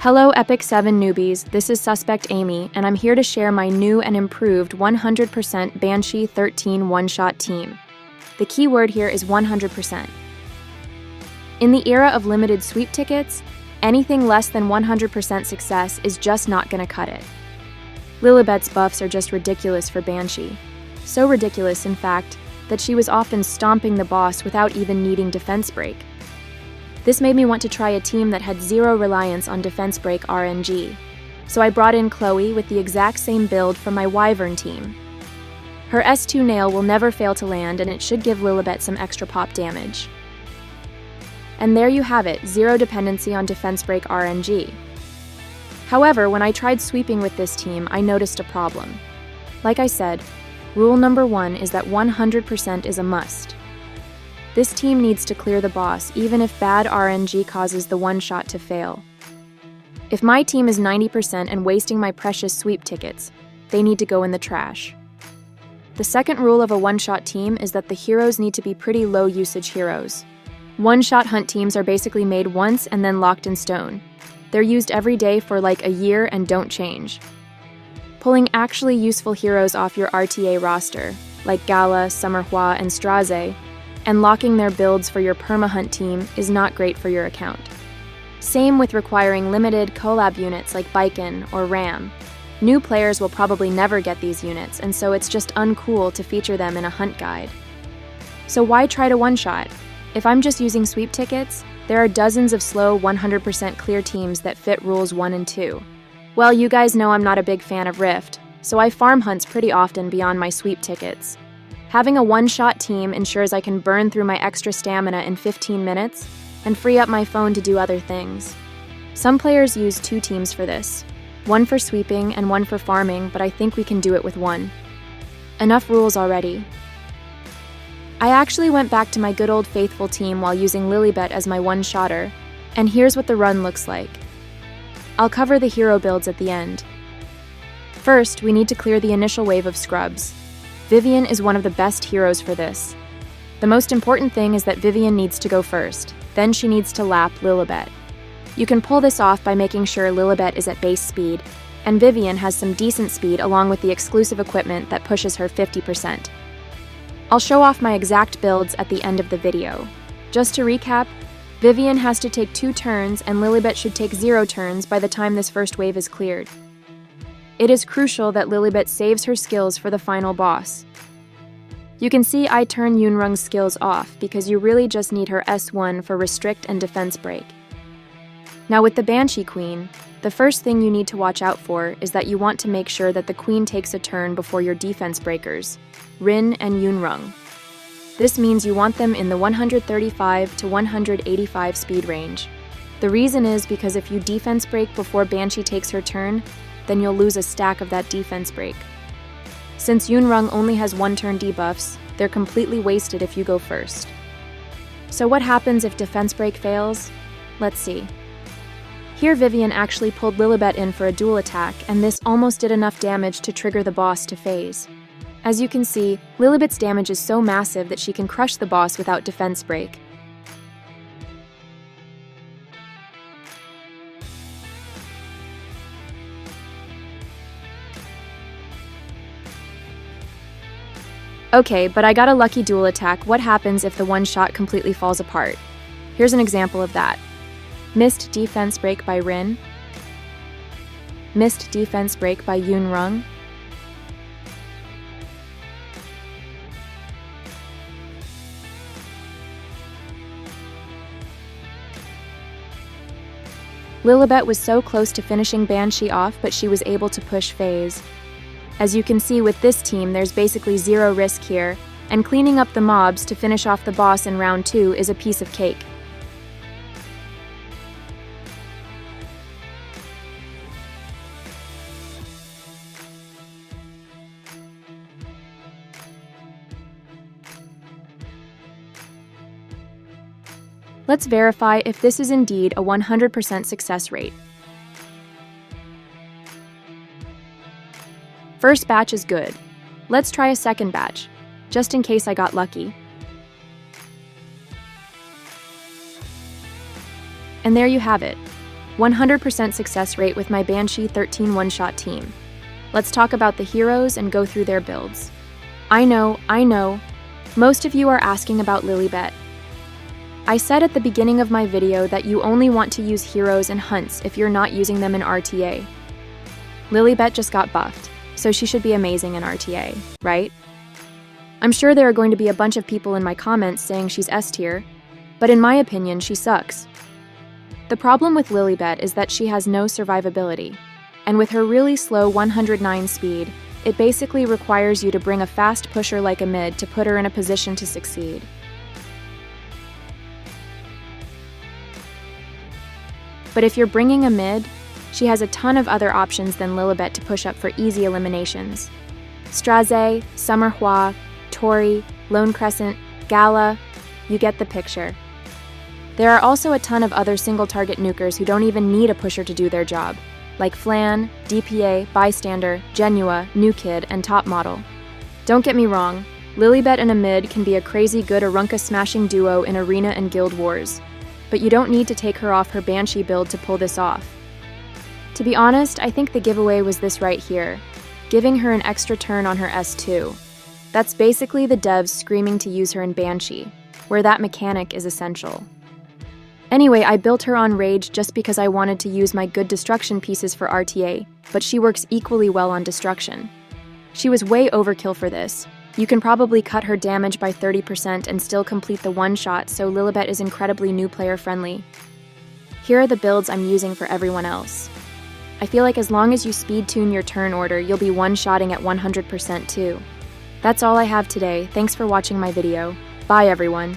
Hello Epic 7 newbies, this is Suspect Amy, and I'm here to share my new and improved 100% Banshee 13 one-shot team. The key word here is 100%. In the era of limited sweep tickets, anything less than 100% success is just not gonna cut it. Lilibet's buffs are just ridiculous for Banshee. So ridiculous, in fact, that she was often stomping the boss without even needing defense break. This made me want to try a team that had zero reliance on defense break RNG. So I brought in Chloe with the exact same build from my Wyvern team. Her S2 nail will never fail to land, and it should give Lilibet some extra pop damage. And there you have it, zero dependency on defense break RNG. However, when I tried sweeping with this team, I noticed a problem. Like I said, rule number 1 is that 100% is a must. This team needs to clear the boss, even if bad RNG causes the one-shot to fail. If my team is 90% and wasting my precious sweep tickets, they need to go in the trash. The second rule of a one-shot team is that the heroes need to be pretty low-usage heroes. One-shot hunt teams are basically made once and then locked in stone. They're used every day for like a year and don't change. Pulling actually useful heroes off your RTA roster, like Gala, Summerhua, and Straze, and locking their builds for your perma-hunt team is not great for your account. Same with requiring limited collab units like Baiken or Ram. New players will probably never get these units, and so it's just uncool to feature them in a hunt guide. So why try to one-shot? If I'm just using sweep tickets, there are dozens of slow 100% clear teams that fit rules 1 and 2. Well, you guys know I'm not a big fan of Rift, so I farm hunts pretty often beyond my sweep tickets. Having a one-shot team ensures I can burn through my extra stamina in 15 minutes and free up my phone to do other things. Some players use 2 teams for this, one for sweeping and one for farming, but I think we can do it with one. Enough rules already. I actually went back to my good old faithful team while using Lilibet as my one-shotter, and here's what the run looks like. I'll cover the hero builds at the end. First, we need to clear the initial wave of scrubs. Vivian is one of the best heroes for this. The most important thing is that Vivian needs to go first, then she needs to lap Lilibet. You can pull this off by making sure Lilibet is at base speed, and Vivian has some decent speed along with the exclusive equipment that pushes her 50%. I'll show off my exact builds at the end of the video. Just to recap, Vivian has to take 2 turns and Lilibet should take 0 turns by the time this first wave is cleared. It is crucial that Lilibet saves her skills for the final boss. You can see I turn Yunrung's skills off because you really just need her S1 for restrict and defense break. Now with the Banshee Queen, the first thing you need to watch out for is that you want to make sure that the Queen takes a turn before your defense breakers, Rin and Yunrung. This means you want them in the 135 to 185 speed range. The reason is because if you defense break before Banshee takes her turn, then you'll lose a stack of that defense break. Since Yunrung only has 1-turn debuffs, they're completely wasted if you go first. So what happens if defense break fails? Let's see. Here Vivian actually pulled Lilibet in for a dual attack, and this almost did enough damage to trigger the boss to phase. As you can see, Lilibet's damage is so massive that she can crush the boss without defense break. Okay, but I got a lucky dual attack. What happens if the one-shot completely falls apart? Here's an example of that. Missed defense break by Rin. Missed defense break by Yunrung. Lilibet was so close to finishing Banshee off, but she was able to push phase. As you can see with this team, there's basically 0 risk here, and cleaning up the mobs to finish off the boss in round 2 is a piece of cake. Let's verify if this is indeed a 100% success rate. First batch is good. Let's try a second batch, just in case I got lucky. And there you have it. 100% success rate with my Banshee 13 one-shot team. Let's talk about the heroes and go through their builds. I know. Most of you are asking about Lilibet. I said at the beginning of my video that you only want to use heroes and hunts if you're not using them in RTA. Lilibet just got buffed, so she should be amazing in RTA, right? I'm sure there are going to be a bunch of people in my comments saying she's S tier, but in my opinion, she sucks. The problem with Lilibet is that she has no survivability, and with her really slow 109 speed, it basically requires you to bring a fast pusher like a mid to put her in a position to succeed. But if you're bringing a mid, she has a ton of other options than Lilibet to push up for easy eliminations. Straze, Summer Hua, Tori, Lone Crescent, Gala, you get the picture. There are also a ton of other single-target nukers who don't even need a pusher to do their job, like Flan, DPA, Bystander, Genua, New Kid, and Top Model. Don't get me wrong, Lilibet and a mid can be a crazy good Arunca-smashing duo in Arena and Guild Wars, but you don't need to take her off her Banshee build to pull this off. To be honest, I think the giveaway was this right here, giving her an extra turn on her S2. That's basically the devs screaming to use her in Banshee, where that mechanic is essential. Anyway, I built her on Rage just because I wanted to use my good destruction pieces for RTA, but she works equally well on destruction. She was way overkill for this. You can probably cut her damage by 30% and still complete the one-shot, so Lilibet is incredibly new player friendly. Here are the builds I'm using for everyone else. I feel like as long as you speed tune your turn order, you'll be one-shotting at 100% too. That's all I have today. Thanks for watching my video. Bye everyone.